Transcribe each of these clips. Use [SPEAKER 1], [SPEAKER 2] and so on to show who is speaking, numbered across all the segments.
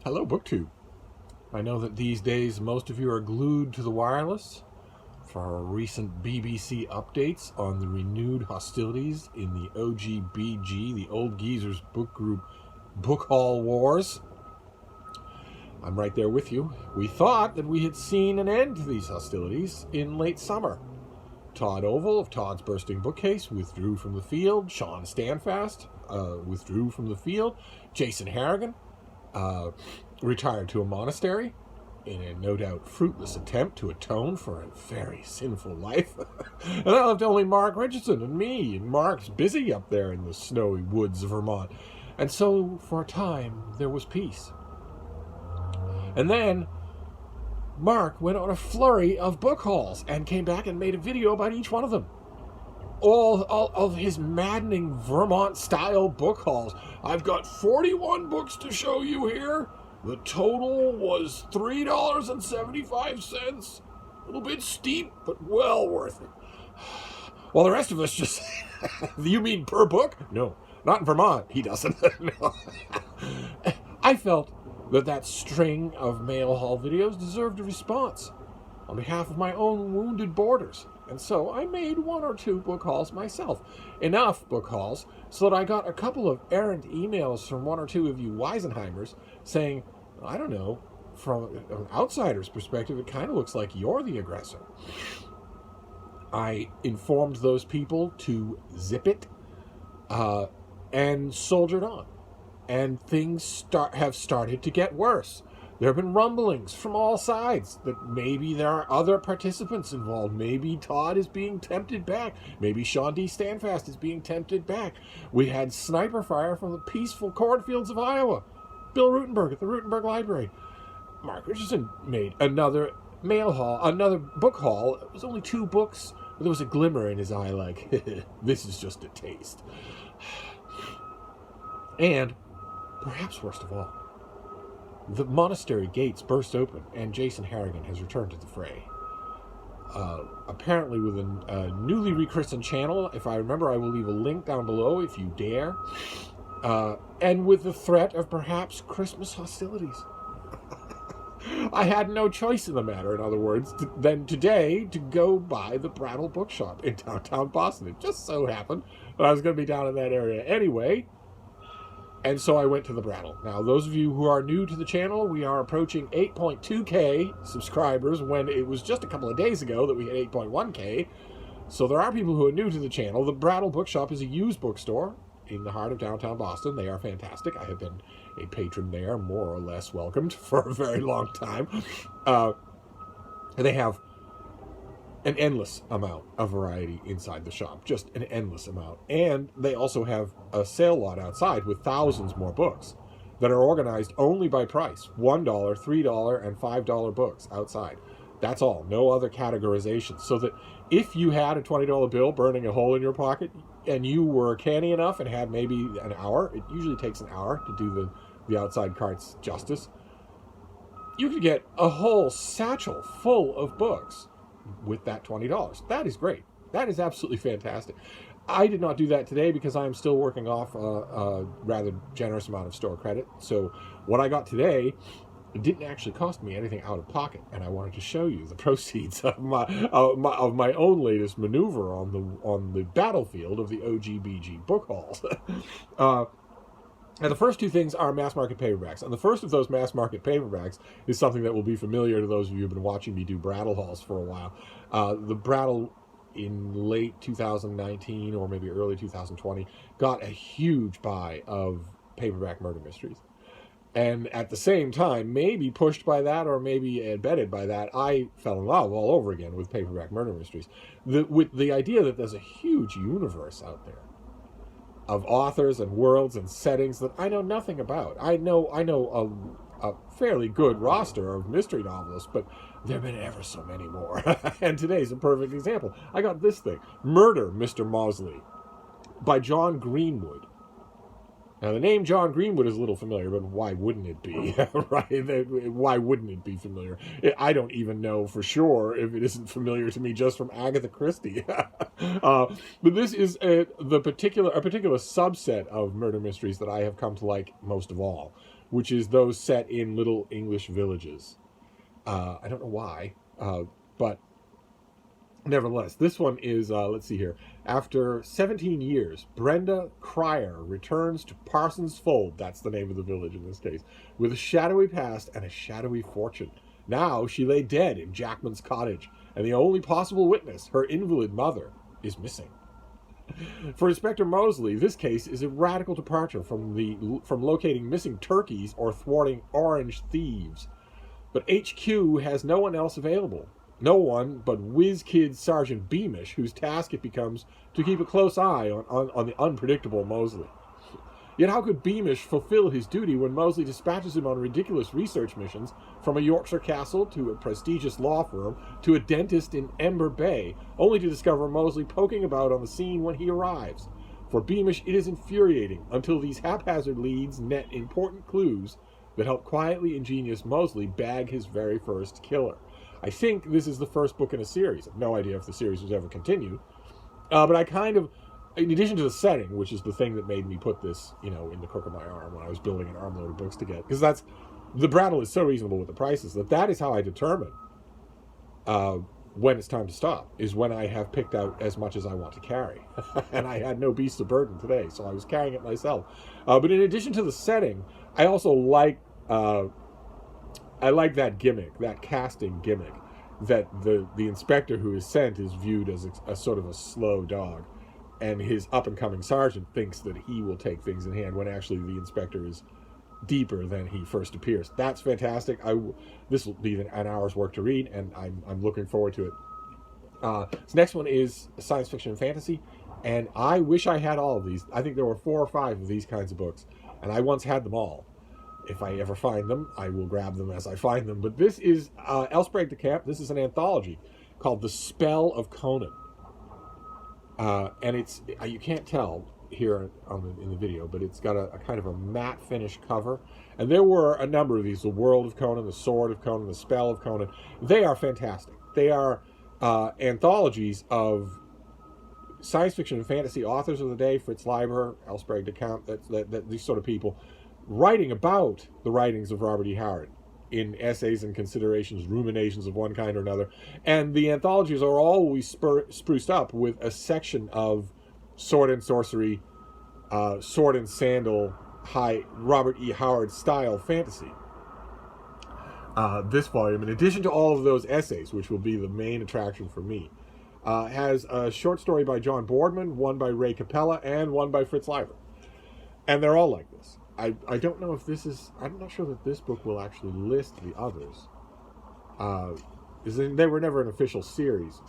[SPEAKER 1] Hello, BookTube. I know that these days most of you are glued to the wireless for our recent BBC updates on the renewed hostilities in the OGBG, the Old Geezers book group book haul wars. I'm right there with you. We thought that we had seen an end to these hostilities in late summer. Todd Oval of Todd's Bursting Bookcase withdrew from the field. Sean Standfast withdrew from the field. Jason Harrigan retired to a monastery in a no doubt fruitless attempt to atone for a very sinful life. And that left only Mark Richardson and me, and Mark's busy up there in the snowy woods of Vermont. And so, for a time, there was peace. And then Mark went on a flurry of book hauls and came back and made a video about each one of them. All of his maddening Vermont-style book hauls. I've got 41 books to show you here. The total was $3.75. A little bit steep, but well worth it. While the rest of us just... You mean per book? No, not in Vermont. He doesn't. No. I felt that string of mail haul videos deserved a response on behalf of my own wounded borders. And so I made one or two book hauls myself. Enough book hauls so that I got a couple of errant emails from one or two of you Weisenheimers saying, I don't know, from an outsider's perspective, it kind of looks like you're the aggressor. I informed those people to zip it and soldiered on. And things have started to get worse. There have been rumblings from all sides that maybe there are other participants involved. Maybe Todd is being tempted back. Maybe Sean D. Standfast is being tempted back. We had sniper fire from the peaceful cornfields of Iowa. Bill Rutenberg at the Rutenberg Library. Mark Richardson made another mail haul, another book haul. It was only 2 books, but there was a glimmer in his eye like, this is just a taste. And, perhaps worst of all, the monastery gates burst open, and Jason Harrigan has returned to the fray. Apparently with a newly rechristened channel. If I remember, I will leave a link down below if you dare. And with the threat of perhaps Christmas hostilities. I had no choice in the matter, in other words, than today to go by the Brattle bookshop in downtown Boston. It just so happened that I was going to be down in that area anyway. And so I went to the Brattle. Now, those of you who are new to the channel, we are approaching 8.2K subscribers when it was just a couple of days ago that we hit 8.1K. So there are people who are new to the channel. The Brattle Bookshop is a used bookstore in the heart of downtown Boston. They are fantastic. I have been a patron there, more or less welcomed, for a very long time. And they have an endless amount of variety inside the shop, just an endless amount. And they also have a sale lot outside with thousands more books that are organized only by price. $1, $3, and $5 books outside. That's all. No other categorization. So that if you had a $20 bill burning a hole in your pocket and you were canny enough and had maybe an hour, it usually takes an hour to do the outside carts justice, you could get a whole satchel full of books with that $20. That is great. That is absolutely fantastic. I did not do that today because I'm still working off a rather generous amount of store credit. So what I got today, it didn't actually cost me anything out of pocket, and I wanted to show you the proceeds of my own latest maneuver on the battlefield of the OGBG book hauls. And the first 2 things are mass market paperbacks. And the first of those mass market paperbacks is something that will be familiar to those of you who have been watching me do Brattle hauls for a while. The Brattle in late 2019 or maybe early 2020 got a huge buy of paperback murder mysteries. And at the same time, maybe pushed by that or maybe embedded by that, I fell in love all over again with paperback murder mysteries. With the idea that there's a huge universe out there of authors and worlds and settings that I know nothing about. I know a fairly good roster of mystery novelists, but there have been ever so many more. And today's a perfect example. I got this thing, Murder, Mr. Mosley, by John Greenwood. Now, the name John Greenwood is a little familiar, but why wouldn't it be? Right? Why wouldn't it be familiar? I don't even know for sure if it isn't familiar to me just from Agatha Christie. But this is a particular subset of murder mysteries that I have come to like most of all, which is those set in little English villages. I don't know why, but nevertheless, this one is, let's see here. After 17 years, Brenda Cryer returns to Parsons Fold, that's the name of the village in this case, with a shadowy past and a shadowy fortune. Now she lay dead in Jackman's cottage, and the only possible witness, her invalid mother, is missing. For Inspector Mosley, this case is a radical departure from locating missing turkeys or thwarting orange thieves. But HQ has no one else available. No one but whiz-kid Sergeant Beamish, whose task it becomes to keep a close eye on the unpredictable Mosley. Yet how could Beamish fulfill his duty when Mosley dispatches him on ridiculous research missions, from a Yorkshire castle to a prestigious law firm to a dentist in Ember Bay, only to discover Mosley poking about on the scene when he arrives? For Beamish, it is infuriating, until these haphazard leads net important clues that help quietly ingenious Mosley bag his very first killer. I think this is the first book in a series. I have no idea if the series was ever continued. But I kind of, in addition to the setting, which is the thing that made me put this, in the crook of my arm when I was building an armload of books to get, because the Brattle is so reasonable with the prices that is how I determine when it's time to stop, is when I have picked out as much as I want to carry. And I had no beast of burden today, so I was carrying it myself. But in addition to the setting, I also like that gimmick, that casting gimmick, that the inspector who is sent is viewed as a sort of a slow dog, and his up-and-coming sergeant thinks that he will take things in hand when actually the inspector is deeper than he first appears. That's fantastic. This will be an hour's work to read, and I'm looking forward to it. This next one is science fiction and fantasy, and I wish I had all of these. I think there were 4 or 5 of these kinds of books, and I once had them all. If I ever find them, I will grab them as I find them. But this is Elsbreg de Camp. This is an anthology called The Spell of Conan. And it's, you can't tell here in the video, but it's got a kind of a matte finish cover. And there were a number of these: The World of Conan, The Sword of Conan, The Spell of Conan. They are fantastic. They are anthologies of science fiction and fantasy authors of the day: Fritz Leiber, Elsbreg de Camp, these sort of people, writing about the writings of Robert E. Howard in essays and considerations, ruminations of one kind or another. And the anthologies are always spruced up with a section of sword and sorcery, sword and sandal, high Robert E. Howard style fantasy. This volume, in addition to all of those essays, which will be the main attraction for me, has a short story by John Boardman, one by Ray Capella, and one by Fritz Leiber. And they're all like this. I don't know if this is, I'm not sure that this book will actually list the others. They were never an official series.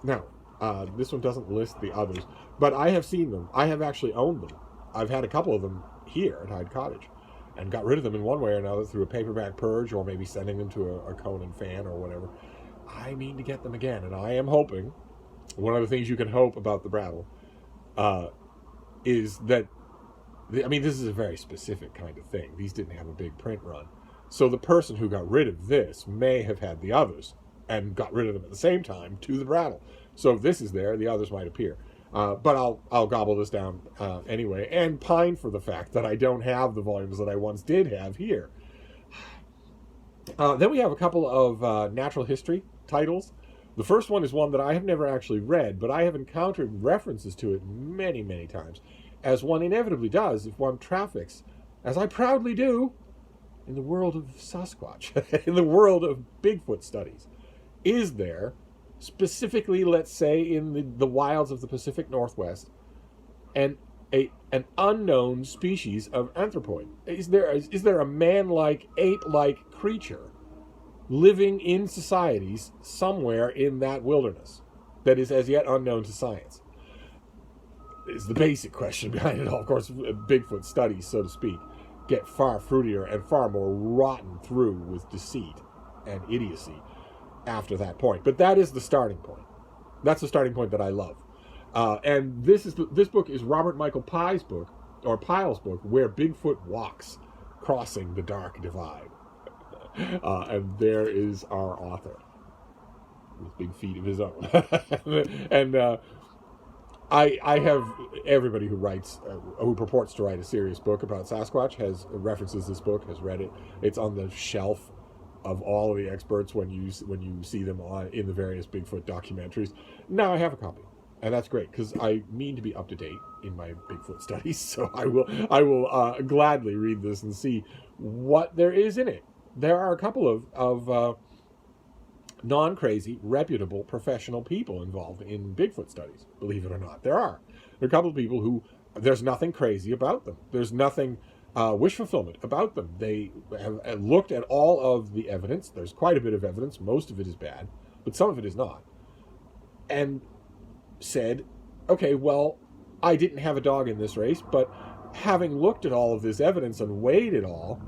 [SPEAKER 1] No, this one doesn't list the others, but I have seen them. I have actually owned them. I've had a couple of them here at Hyde Cottage, and got rid of them in one way or another through a paperback purge, or maybe sending them to a Conan fan or whatever. I mean to get them again, and I am hoping, one of the things you can hope about the Brattle is that, I mean, this is a very specific kind of thing. These didn't have a big print run. So the person who got rid of this may have had the others and got rid of them at the same time to the Brattle. So if this is there, the others might appear. But I'll gobble this down anyway, and pine for the fact that I don't have the volumes that I once did have here. Then we have a couple of natural history titles. The first one is one that I have never actually read, but I have encountered references to it many, many times, as one inevitably does if one traffics, as I proudly do, in the world of Sasquatch, in the world of Bigfoot studies. Is there, specifically, let's say, in the wilds of the Pacific Northwest, an unknown species of anthropoid? Is there a man-like, ape-like creature living in societies somewhere in that wilderness that is as yet unknown to science? Is the basic question behind it all. Of course, Bigfoot studies, so to speak, get far fruitier and far more rotten through with deceit and idiocy after that point. But that is the starting point. That's the starting point that I love. And this book is Robert Michael Pyle's book, Where Bigfoot Walks, Crossing the Dark Divide. And there is our author with big feet of his own. And I have everybody who writes, who purports to write a serious book about Sasquatch has references this book, has read it. It's on the shelf of all of the experts when you see them in the various Bigfoot documentaries. Now I have a copy, and that's great because I mean to be up to date in my Bigfoot studies. So I will gladly read this and see what there is in it. There are a couple of non-crazy, reputable, professional people involved in Bigfoot studies. Believe it or not, there are a couple of people who there's nothing crazy about them. There's nothing wish fulfillment about them. They have looked at all of the evidence. There's quite a bit of evidence. Most of it is bad, but some of it is not. And said, okay, well, I didn't have a dog in this race, but having looked at all of this evidence and weighed it all,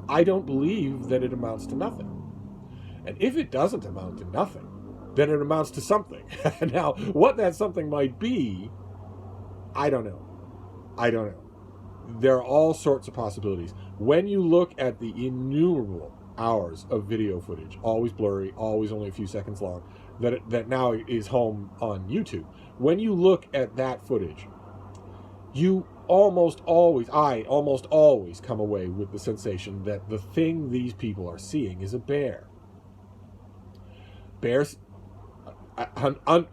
[SPEAKER 1] I don't believe that it amounts to nothing. And if it doesn't amount to nothing, then it amounts to something. Now, what that something might be, I don't know. There are all sorts of possibilities. When you look at the innumerable hours of video footage, always blurry, always only a few seconds long, that now is home on YouTube, when you look at that footage, I almost always come away with the sensation that the thing these people are seeing is a bear. Bears,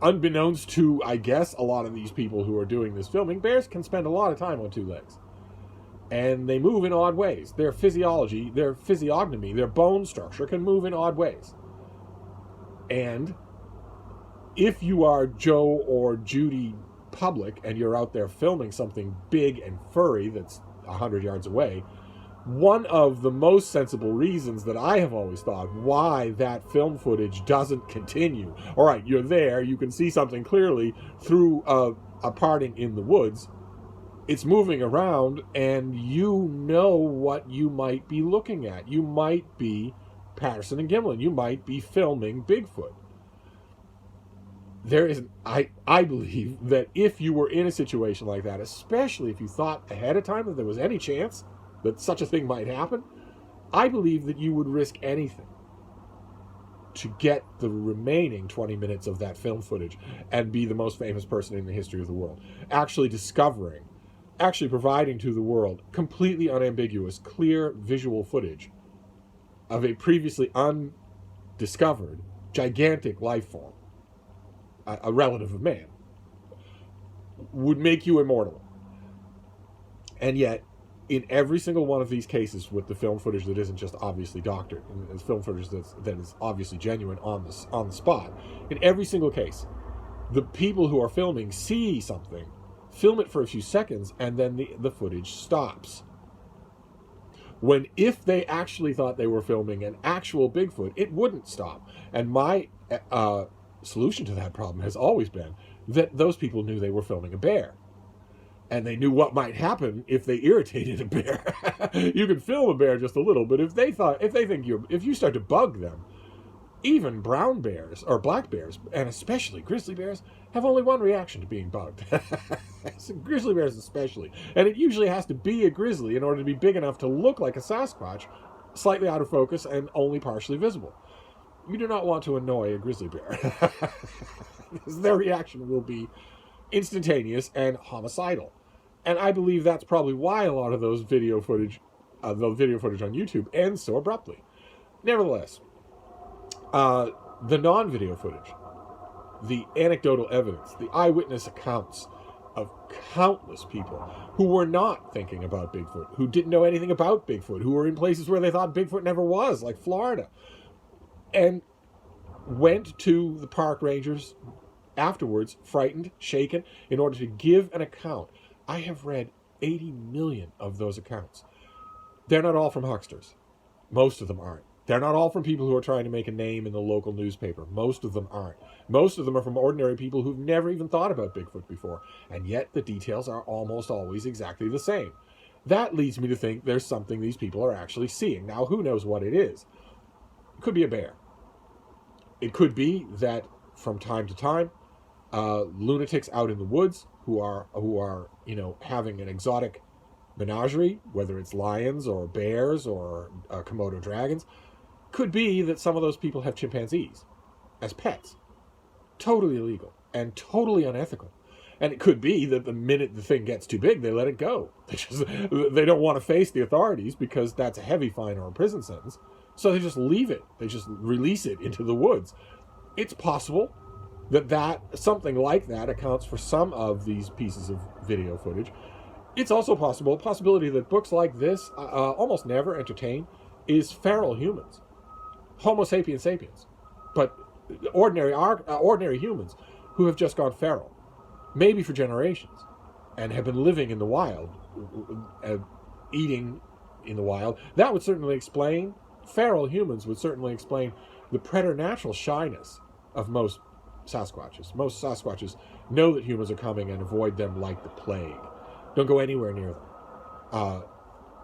[SPEAKER 1] unbeknownst to, I guess, a lot of these people who are doing this filming, bears can spend a lot of time on two legs. And they move in odd ways. Their physiology, their physiognomy, their bone structure can move in odd ways. And if you are Joe or Judy Public and you're out there filming something big and furry that's 100 yards away, one of the most sensible reasons that I have always thought why that film footage doesn't continue. All right, you're there, you can see something clearly through a parting in the woods. It's moving around, and you know what you might be looking at. You might be Patterson and Gimlin. You might be filming Bigfoot. I believe that if you were in a situation like that, especially if you thought ahead of time that there was any chance that such a thing might happen, I believe that you would risk anything to get the remaining 20 minutes of that film footage and be the most famous person in the history of the world. Actually providing to the world completely unambiguous, clear visual footage of a previously undiscovered, gigantic life form, a relative of man, would make you immortal. And yet, in every single one of these cases with the film footage that isn't just obviously doctored, and it's film footage that is obviously genuine on the spot, in every single case, the people who are filming see something, film it for a few seconds, and then the footage stops. When if they actually thought they were filming an actual Bigfoot, it wouldn't stop. And my solution to that problem has always been that those people knew they were filming a bear. And they knew what might happen if they irritated a bear. You can film a bear just a little, but if you start to bug them, even brown bears or black bears, and especially grizzly bears, have only one reaction to being bugged. Grizzly bears especially. And it usually has to be a grizzly in order to be big enough to look like a Sasquatch, slightly out of focus and only partially visible. You do not want to annoy a grizzly bear. Their reaction will be instantaneous and homicidal. And I believe that's probably why a lot of those video footage on YouTube ends so abruptly. Nevertheless, the non-video footage, the anecdotal evidence, the eyewitness accounts of countless people who were not thinking about Bigfoot, who didn't know anything about Bigfoot, who were in places where they thought Bigfoot never was, like Florida, and went to the park rangers afterwards, frightened, shaken, in order to give an account. I have read 80 million of those accounts. They're not all from hucksters. Most of them aren't. They're not all from people who are trying to make a name in the local newspaper. Most of them aren't. Most of them are from ordinary people who've never even thought about Bigfoot before. And yet the details are almost always exactly the same. That leads me to think there's something these people are actually seeing. Now, who knows what it is? It could be a bear. It could be that from time to time, lunatics out in the woods who are having an exotic menagerie, whether it's lions or bears or Komodo dragons, could be that some of those people have chimpanzees as pets. Totally illegal and totally unethical. And it could be that the minute the thing gets too big, they let it go. They don't want to face the authorities because that's a heavy fine or a prison sentence. So they just leave it. They just release it into the woods. It's possible that something like that accounts for some of these pieces of video footage. It's also a possibility that books like this almost never entertain is feral humans. Homo sapiens sapiens. But ordinary humans who have just gone feral. Maybe for generations. And have been living in the wild. Eating in the wild. That would certainly explain, feral humans would certainly explain the preternatural shyness of most Sasquatches. Most Sasquatches know that humans are coming and avoid them like the plague. Don't go anywhere near them.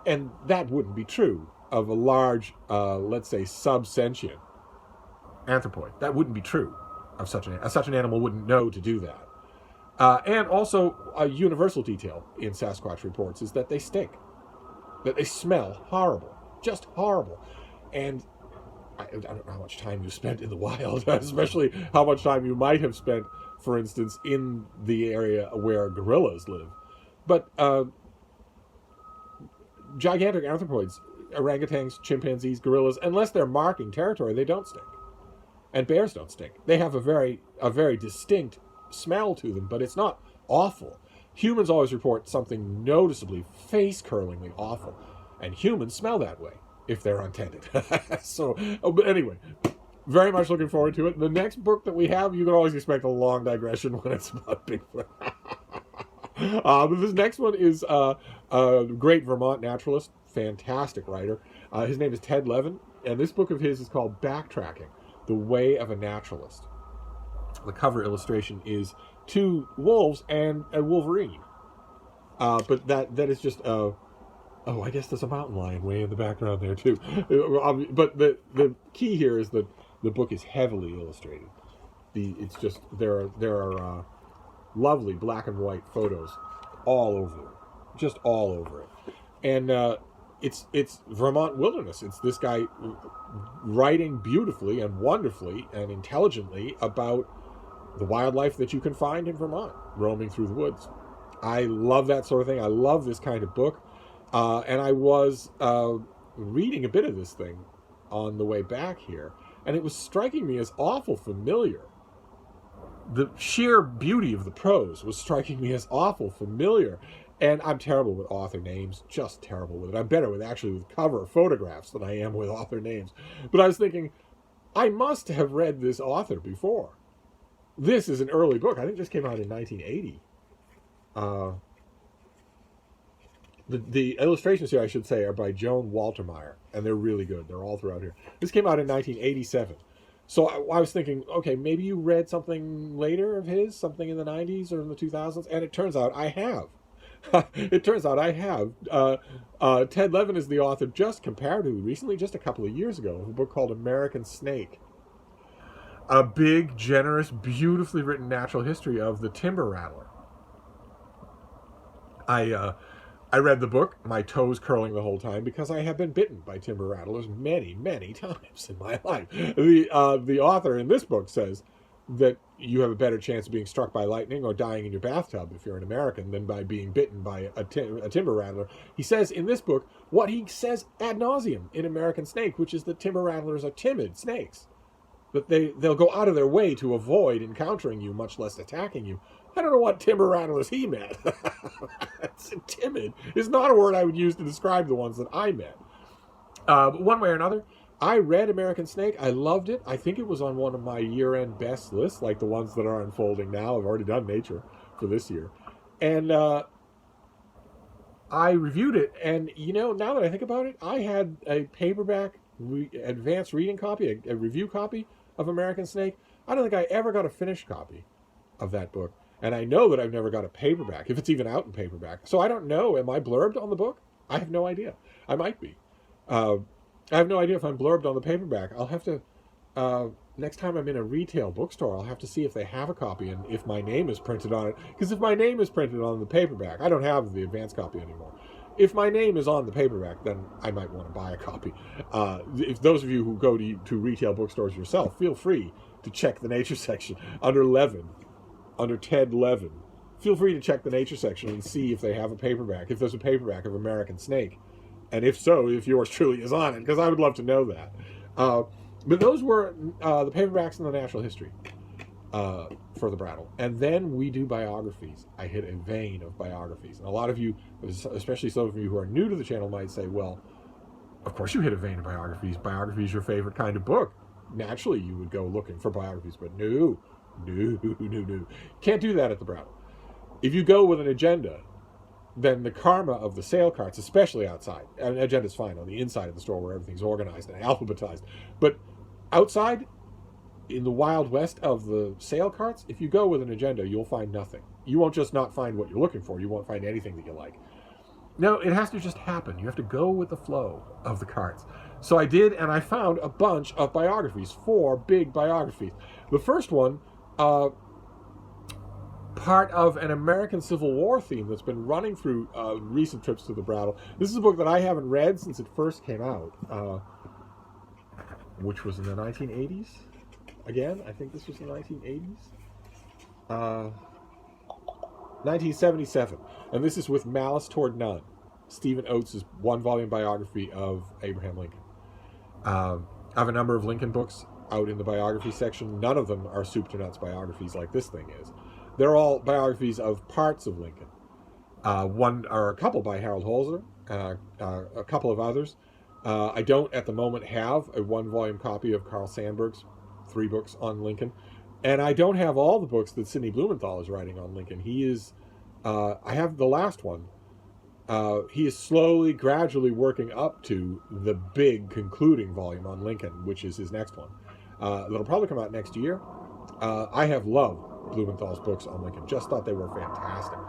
[SPEAKER 1] And that wouldn't be true of a large, let's say, sub-sentient anthropoid. That wouldn't be true of such an animal wouldn't know to do that. And also, a universal detail in Sasquatch reports is that they stink. That they smell horrible. Just horrible. And I don't know how much time you spent in the wild, especially how much time you might have spent, for instance, in the area where gorillas live. But gigantic anthropoids, orangutans, chimpanzees, gorillas, unless they're marking territory, they don't stink. And bears don't stink. They have a very distinct smell to them, but it's not awful. Humans always report something noticeably face-curlingly awful, and humans smell that way if they're untended. So, but anyway, very much looking forward to it. The next book that we have, you can always expect a long digression when it's about Bigfoot. But this next one is a great Vermont naturalist, fantastic writer. His name is Ted Levin, and this book of his is called Backtracking, The Way of a Naturalist. The cover illustration is two wolves and a wolverine. But that is just I guess there's a mountain lion way in the background there too. But the key here is that the book is heavily illustrated. It's just there are lovely black and white photos all over it, just all over it, and it's Vermont wilderness. It's this guy writing beautifully and wonderfully and intelligently about the wildlife that you can find in Vermont, roaming through the woods. I love that sort of thing. I love this kind of book. And I was reading a bit of this thing on the way back here, and it was striking me as awful familiar. The sheer beauty of the prose was striking me as awful familiar. And I'm terrible with author names, just terrible with it. I'm better with cover photographs than I am with author names. But I was thinking, I must have read this author before. This is an early book. I think this came out in 1980. The illustrations here, I should say, are by Joan Waltermeyer, and they're really good. They're all throughout here. This came out in 1987. So I was thinking, okay, maybe you read something later of his, something in the 90s or in the 2000s, and it turns out I have. It turns out I have. Ted Levin is the author just comparatively recently, just a couple of years ago, of a book called American Snake. A big, generous, beautifully written natural history of the timber rattler. I read the book, my toes curling the whole time, because I have been bitten by timber rattlers many, many times in my life. The author in this book says that you have a better chance of being struck by lightning or dying in your bathtub if you're an American than by being bitten by a timber rattler. He says in this book what he says ad nauseum in American Snake, which is that timber rattlers are timid snakes. That they'll go out of their way to avoid encountering you, much less attacking you. I don't know what timber rattlers he met. Timid is not a word I would use to describe the ones that I met. But one way or another, I read American Snake. I loved it. I think it was on one of my year-end best lists, like the ones that are unfolding now. I've already done Nature for this year. And I reviewed it, and, now that I think about it, I had a paperback advanced reading copy, a review copy of American Snake. I don't think I ever got a finished copy of that book. And I know that I've never got a paperback, if it's even out in paperback. So I don't know. Am I blurbed on the book? I have no idea. I might be. I have no idea if I'm blurbed on the paperback. I'll have to, next time I'm in a retail bookstore, I'll have to see if they have a copy and if my name is printed on it. Because if my name is printed on the paperback, I don't have the advanced copy anymore. If my name is on the paperback, then I might want to buy a copy. If those of you who go to retail bookstores yourself, feel free to check the Nature section under Levin. Under Ted Levin feel free to check the nature section and see if they have a paperback, if there's a paperback of American Snake. And if so, if yours truly is on it, because I would love to know that. But those were the paperbacks in the natural history for the Brattle. And then we do biographies. I hit a vein of biographies. And a lot of you, especially some of you who are new to the channel, might say, well, of course you hit a vein of biographies. Biography is your favorite kind of book. Naturally, you would go looking for biographies. But no. Can't do that at the Brattle. If you go with an agenda, then the karma of the sale carts, especially outside, an agenda's fine on the inside of the store where everything's organized and alphabetized, but outside, in the Wild West of the sale carts, if you go with an agenda, you'll find nothing. You won't just not find what you're looking for, you won't find anything that you like. No, it has to just happen. You have to go with the flow of the carts. So I did, and I found a bunch of biographies, 4 big biographies. The first one, part of an American Civil War theme that's been running through recent trips to the Brattle. This is a book that I haven't read since it first came out, which was in the 1980s. Again, I think this was the 1980s. 1977. And this is With Malice Toward None, Stephen Oates' 1-volume biography of Abraham Lincoln. I have a number of Lincoln books out in the biography section. None of them are soup to nuts biographies like this thing is. They're all biographies of parts of Lincoln. One or a couple by Harold Holzer, a couple of others. I don't at the moment have a 1-volume copy of Carl Sandburg's 3 books on Lincoln. And I don't have all the books that Sidney Blumenthal is writing on Lincoln. He is, I have the last one. He is slowly, gradually working up to the big concluding volume on Lincoln, which is his next one. That'll probably come out next year. I have loved Blumenthal's books on Lincoln. Just thought they were fantastic.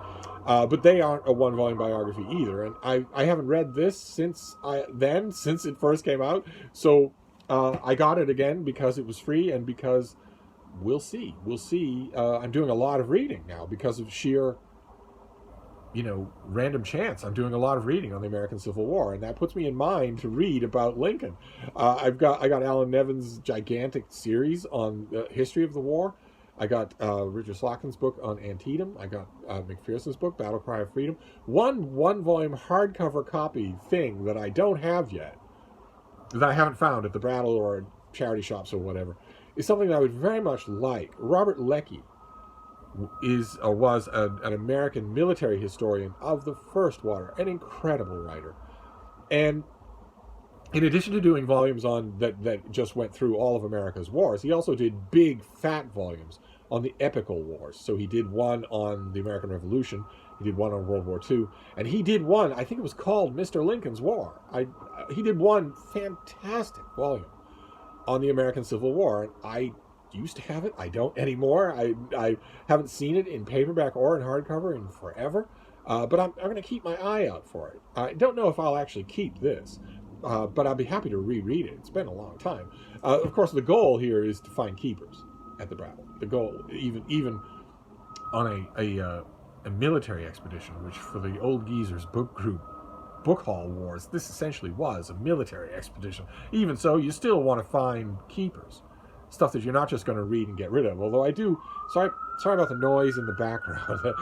[SPEAKER 1] But they aren't a 1-volume biography either. And I haven't read this since it first came out. So I got it again because it was free and because we'll see. I'm doing a lot of reading now because of sheer, random chance. I'm doing a lot of reading on the American Civil War, and that puts me in mind to read about Lincoln. I got Alan Nevin's gigantic series on the history of the war. I got Richard Slotkin's book on Antietam. I got McPherson's book, Battle Cry of Freedom. One 1-volume hardcover copy thing that I don't have yet, that I haven't found at the Brattle or charity shops or whatever, is something that I would very much like. Robert Leckie was an American military historian of the First Water, an incredible writer. And in addition to doing volumes on that just went through all of America's wars, he also did big, fat volumes on the epical wars. So he did one on the American Revolution, he did one on World War II, and he did one, I think it was called Mr. Lincoln's War. He did one fantastic volume on the American Civil War, and I used to have it. I don't anymore. I haven't seen it in paperback or in hardcover in forever, but I'm going to keep my eye out for it. I don't know if I'll actually keep this, but I'll be happy to reread it. It's been a long time. Of course, the goal here is to find keepers at the Brattle. The goal, even on a military expedition, which for the Old Geezers book group book haul wars, this essentially was a military expedition. Even so, you still want to find keepers, stuff that you're not just going to read and get rid of. Although I do, sorry about the noise in the background.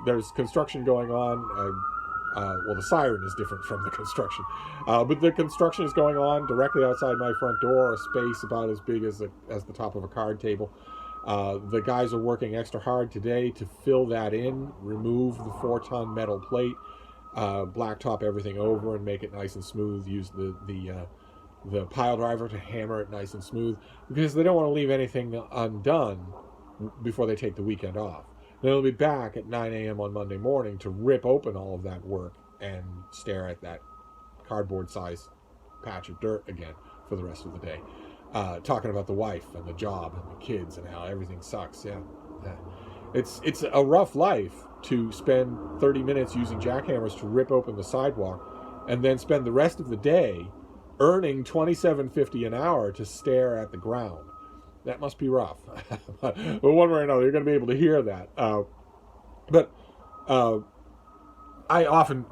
[SPEAKER 1] There's construction going on. Well, the siren is different from the construction, but the construction is going on directly outside my front door, a space about as big as the top of a card table. The guys are working extra hard today to fill that in, remove the 4-ton metal plate, blacktop everything over and make it nice and smooth. Use the pile driver to hammer it nice and smooth, because they don't want to leave anything undone before they take the weekend off. Then they'll be back at 9 a.m. on Monday morning to rip open all of that work and stare at that cardboard-sized patch of dirt again for the rest of the day. Talking about the wife and the job and the kids and how everything sucks. Yeah. It's a rough life to spend 30 minutes using jackhammers to rip open the sidewalk and then spend the rest of the day earning $27.50 an hour to stare at the ground. That must be rough. But one way or another, you're going to be able to hear that. But I often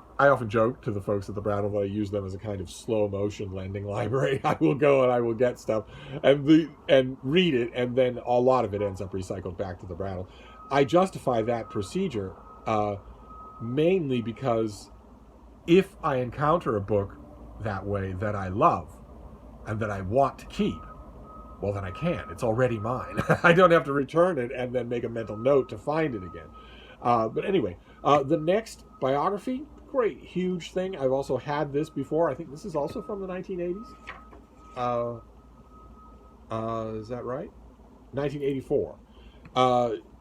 [SPEAKER 1] joke to the folks at the Brattle that I use them as a kind of slow motion lending library. I will go and I will get stuff and read it, and then a lot of it ends up recycled back to the Brattle. I justify that procedure mainly because if I encounter a book that way that I love and that I want to keep, well, then I can. It's already mine. I don't have to return it and then make a mental note to find it again. But anyway, the next biography, great, huge thing. I've also had this before. I think this is also from the 1980s. Is that right? 1984.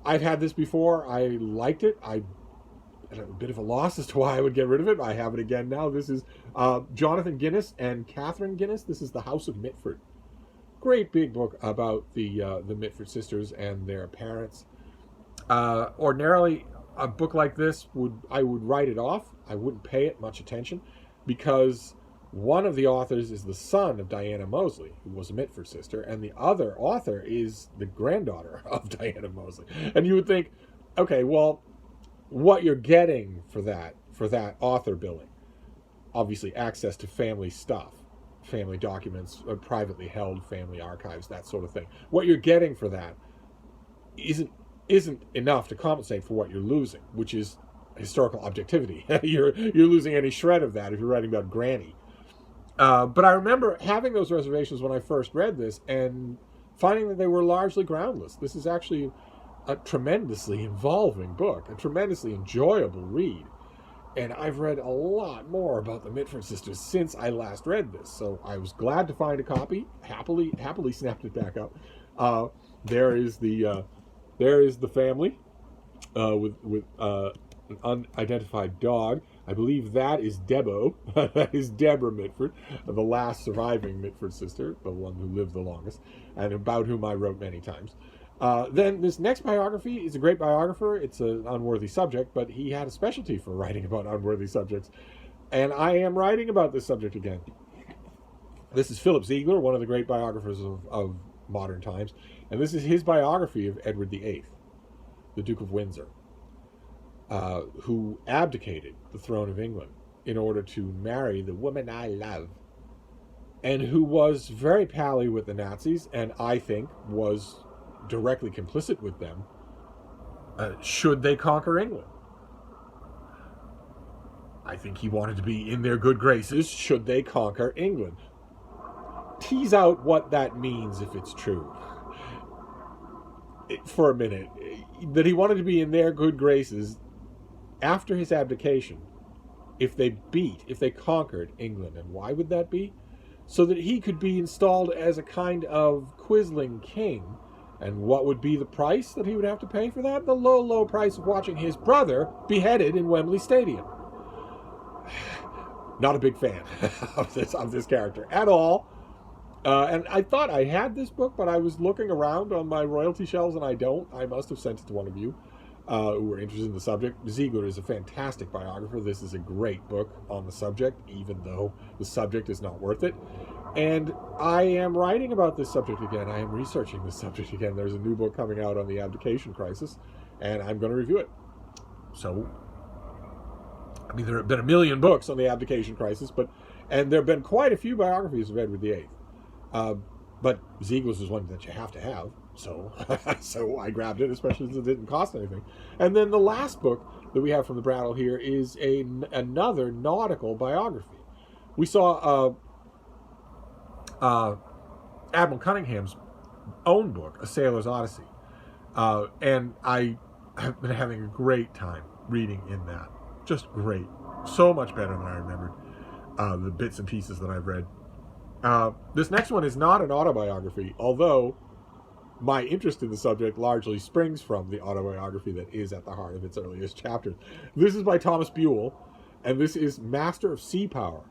[SPEAKER 1] I've had this before. I liked it. I had a bit of a loss as to why I would get rid of it. I have it again now. This is Jonathan Guinness and Catherine Guinness. This is The House of Mitford. Great big book about the Mitford sisters and their parents. Ordinarily, a book like this I would write it off. I wouldn't pay it much attention because one of the authors is the son of Diana Mosley, who was a Mitford sister, and the other author is the granddaughter of Diana Mosley. And you would think, okay, well, what you're getting for that author billing, obviously access to family stuff, family documents, privately held family archives, that sort of thing. What you're getting for that isn't enough to compensate for what you're losing, which is historical objectivity. You're losing any shred of that if you're writing about Granny. But I remember having those reservations when I first read this and finding that they were largely groundless. This is actually a tremendously involving book, a tremendously enjoyable read. And I've read a lot more about the Mitford sisters since I last read this. So I was glad to find a copy, happily snapped it back up. There is the family with an unidentified dog. I believe that is Debo. That is Deborah Mitford, the last surviving Mitford sister, the one who lived the longest, and about whom I wrote many times. Then this next biography is a great biographer. It's an unworthy subject, but he had a specialty for writing about unworthy subjects. And I am writing about this subject again. This is Philip Ziegler, one of the great biographers of modern times. And this is his biography of Edward VIII, the Duke of Windsor, who abdicated the throne of England in order to marry the woman I love, and who was very pally with the Nazis, and I think was directly complicit with them should they conquer England. I think he wanted to be in their good graces should they conquer England. Tease out what that means if it's true for a minute. That he wanted to be in their good graces after his abdication if they conquered England. And why would that be? So that he could be installed as a kind of quisling king. And what would be the price that he would have to pay for that? The low, low price of watching his brother beheaded in Wembley Stadium. Not a big fan of this character at all. And I thought I had this book, but I was looking around on my royalty shelves and I don't. I must have sent it to one of you who were interested in the subject. Ziegler is a fantastic biographer. This is a great book on the subject, even though the subject is not worth it. And I am writing about this subject again. I am researching this subject again. There's a new book coming out on the abdication crisis, and I'm going to review it. So, I mean, there have been a million books on the abdication crisis, and there have been quite a few biographies of Edward VIII. But Ziegler's was one that you have to have, so so I grabbed it, especially since it didn't cost anything. And then the last book that we have from the Brattle here is another nautical biography. We saw Admiral Cunningham's own book, A Sailor's Odyssey, and I have been having a great time reading in that. Just great, so much better than I remembered. The bits and pieces that I've read. This next one is not an autobiography, although my interest in the subject largely springs from the autobiography that is at the heart of its earliest chapters. This is by Thomas Buell, and this is Master of Sea Power,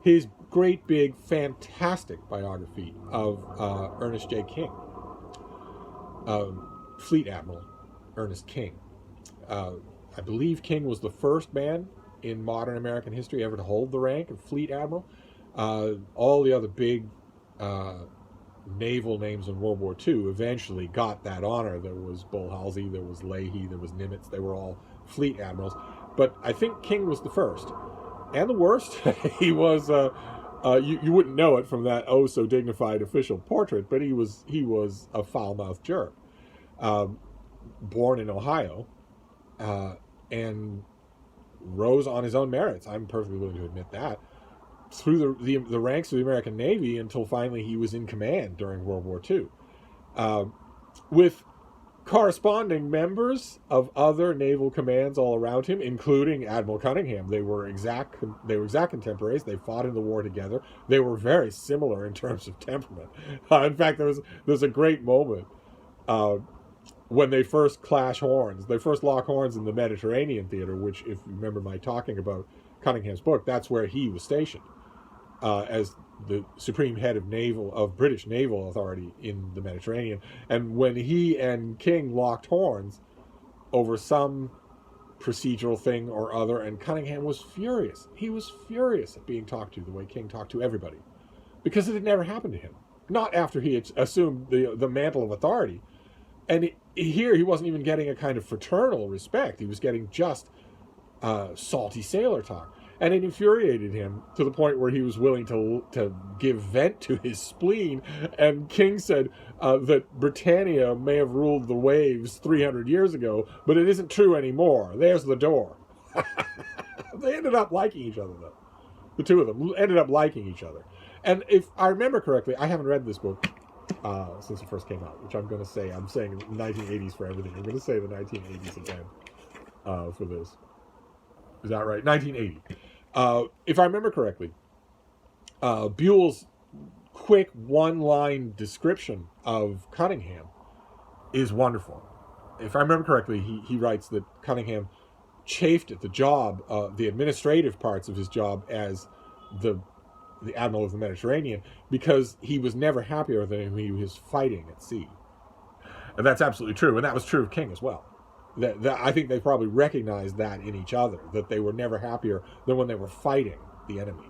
[SPEAKER 1] his great, big, fantastic biography of Ernest J. King, Fleet Admiral Ernest King. I believe King was the first man in modern American history ever to hold the rank of Fleet Admiral. All the other big naval names in World War II eventually got that honor. There was Bull Halsey, there was Leahy, there was Nimitz. They were all Fleet Admirals. But I think King was the first. And the worst. He was, you wouldn't know it from that so dignified official portrait, but he was a foul-mouthed jerk. born in Ohio, and rose on his own merits. I'm perfectly willing to admit that. Through the ranks of the American Navy until finally he was in command during World War II. With corresponding members of other naval commands all around him, including Admiral Cunningham. They were exact contemporaries. They fought in the war together. They were very similar in terms of temperament. In fact, there's a great moment when they first clash horns. They first lock horns in the Mediterranean theater, which, if you remember my talking about Cunningham's book, that's where he was stationed as the supreme head of British naval authority in the Mediterranean. And when he and King locked horns over some procedural thing or other, and Cunningham was furious. He was furious at being talked to the way King talked to everybody, because it had never happened to him. Not after he had assumed the mantle of authority. And here he wasn't even getting a kind of fraternal respect. He was getting just salty sailor talk. And it infuriated him to the point where he was willing to give vent to his spleen. And King said that Britannia may have ruled the waves 300 years ago, but it isn't true anymore. There's the door. They ended up liking each other, though. The two of them ended up liking each other. And if I remember correctly, I haven't read this book since it first came out, which I'm going to say, I'm saying 1980s for everything. I'm going to say the 1980s again for this. Is that right? 1980. If I remember correctly, Buell's quick one-line description of Cunningham is wonderful. If I remember correctly, he writes that Cunningham chafed at the job, the administrative parts of his job as the Admiral of the Mediterranean, because he was never happier than when he was fighting at sea. And that's absolutely true, and that was true of King as well. That I think they probably recognized that in each other, that they were never happier than when they were fighting the enemy.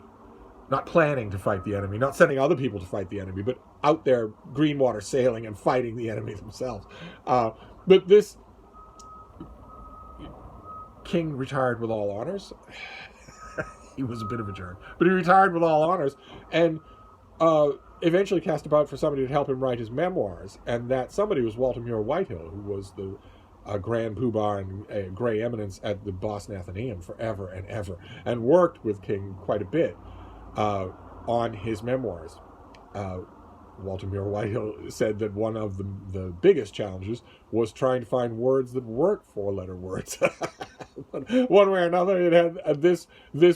[SPEAKER 1] Not planning to fight the enemy, not sending other people to fight the enemy, but out there green water sailing and fighting the enemy themselves. But this King retired with all honors. He was a bit of a jerk, but he retired with all honors, and eventually cast about for somebody to help him write his memoirs. And that somebody was Walter Muir Whitehill, who was the grand poobah and gray eminence at the Boston Athenaeum forever and ever, and worked with King quite a bit on his memoirs. Walter Muir Whitehill said that one of the biggest challenges was trying to find words that weren't four-letter words. One way or another, it had this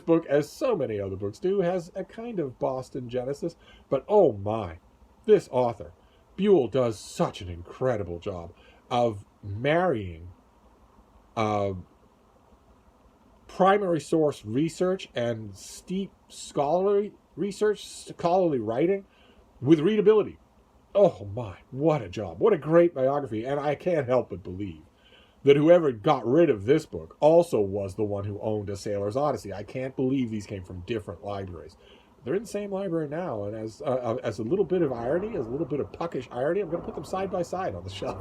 [SPEAKER 1] book, as so many other books do, has a kind of Boston genesis. But oh my, this author, Buell, does such an incredible job of marrying primary source research and steep scholarly research, scholarly writing, with readability. Oh my, what a job. What a great biography. And I can't help but believe that whoever got rid of this book also was the one who owned A Sailor's Odyssey. I can't believe these came from different libraries. They're in the same library now, and as a little bit of irony, as a little bit of puckish irony, I'm going to put them side by side on the shelf.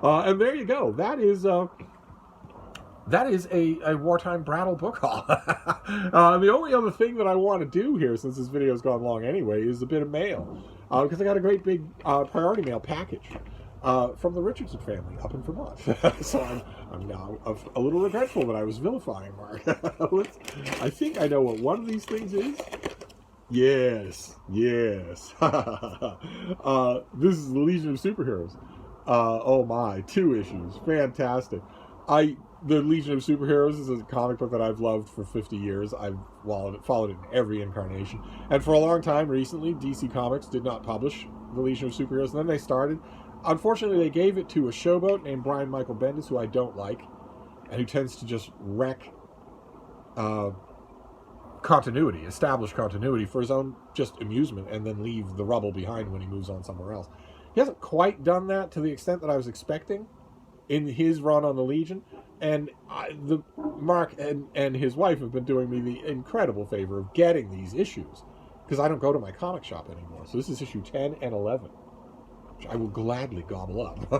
[SPEAKER 1] And there you go. That is a Wartime Brattle book haul. The only other thing that I want to do here, since this video's gone long anyway, is a bit of mail. Because I got a great big priority mail package from the Richardson family up in Vermont. So I'm now a little regretful that I was vilifying Mark. I think I know what one of these things is. Yes. This is the Legion of Superheroes. Oh my, 2 issues. Fantastic. The Legion of Superheroes is a comic book that I've loved for 50 years. I've followed it in every incarnation. And for a long time recently, DC Comics did not publish the Legion of Superheroes. And then they started. Unfortunately, they gave it to a showboat named Brian Michael Bendis, who I don't like, and who tends to just wreck established continuity for his own just amusement, and then leave the rubble behind when he moves on somewhere else. He hasn't quite done that to the extent that I was expecting in his run on the Legion. And Mark and his wife have been doing me the incredible favor of getting these issues, because I don't go to my comic shop anymore. So this is issue 10 and 11, which I will gladly gobble up.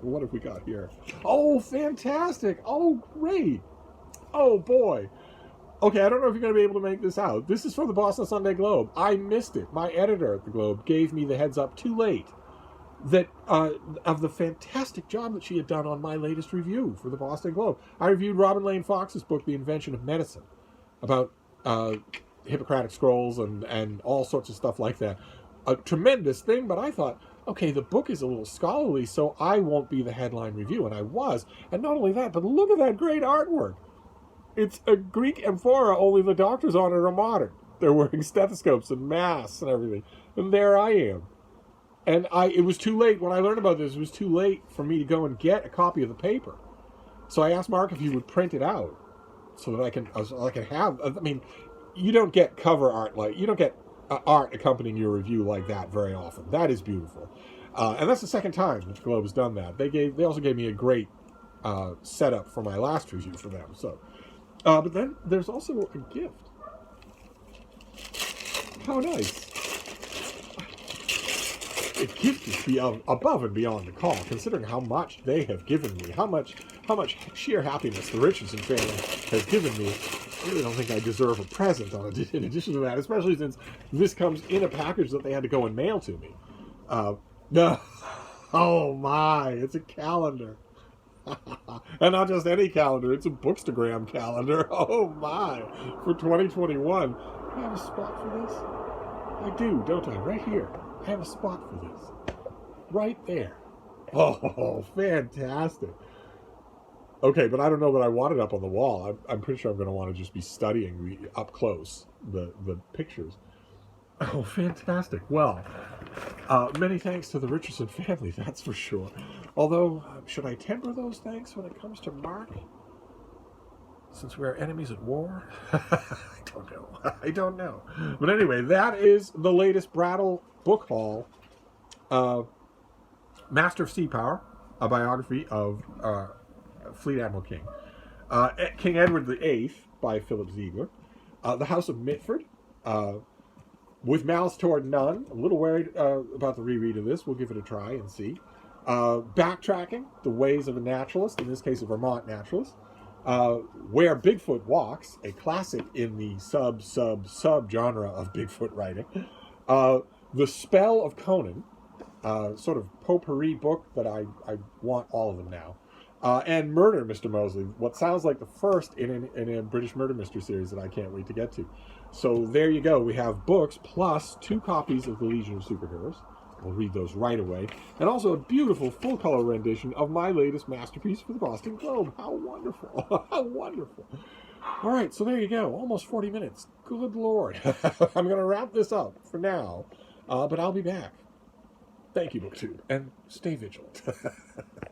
[SPEAKER 1] What have we got here? Oh, fantastic. Oh, great. Oh, boy. Okay, I don't know if you're going to be able to make this out. This is from the Boston Sunday Globe. I missed it. My editor at the Globe gave me the heads up too late that of the fantastic job that she had done on my latest review for the Boston Globe. I reviewed Robin Lane Fox's book, The Invention of Medicine, about Hippocratic scrolls and all sorts of stuff like that. A tremendous thing, but I thought, okay, the book is a little scholarly, so I won't be the headline review, and I was. And not only that, but look at that great artwork. It's a Greek amphora, only the doctors on it are modern. They're wearing stethoscopes and masks and everything. And there I am. And it was too late, when I learned about this, it was too late for me to go and get a copy of the paper. So I asked Mark if he would print it out so that I can have, I mean, you don't get cover art you don't get art accompanying your review like that very often. That is beautiful. And that's the second time that the Globe has done that. They also gave me a great setup for my last review for them. So, but then there's also a gift. How nice. A gift is above and beyond the call, considering how much they have given me, how much sheer happiness the Richardson family has given me. I really don't think I deserve a present in addition to that, especially since this comes in a package that they had to go and mail to me. No, oh my, it's a calendar. And not just any calendar, it's a Bookstagram calendar. Oh my, for 2021. Do I have a spot for this? I do, don't I? Right here. I have a spot for this. Right there. Oh, fantastic. Okay, but I don't know that I want it up on the wall. I'm pretty sure I'm going to want to just be studying up close the pictures. Oh, fantastic. Well, many thanks to the Richardson family, that's for sure. Although, should I temper those thanks when it comes to Mark? Since we are enemies at war? I don't know. But anyway, that is the latest Brattle book haul. Master of Sea Power, a biography of Fleet Admiral King. King Edward VIII by Philip Ziegler. The House of Mitford, with Malice Toward None. I'm a little worried about the reread of this. We'll give it a try and see. Backtracking, The Ways of a Naturalist, in this case a Vermont naturalist. Where Bigfoot Walks, a classic in the sub genre of Bigfoot writing. The Spell of Conan, sort of potpourri book that I want all of them now. And Murder, Mr. Mosley, what sounds like the first in a British murder mystery series that I can't wait to get to. So there you go. We have books plus 2 copies of The Legion of Superheroes. We'll read those right away. And also a beautiful full-color rendition of my latest masterpiece for the Boston Globe. How wonderful. How wonderful. All right, so there you go. Almost 40 minutes. Good Lord. I'm going to wrap this up for now, but I'll be back. Thank you, BookTube, and stay vigilant.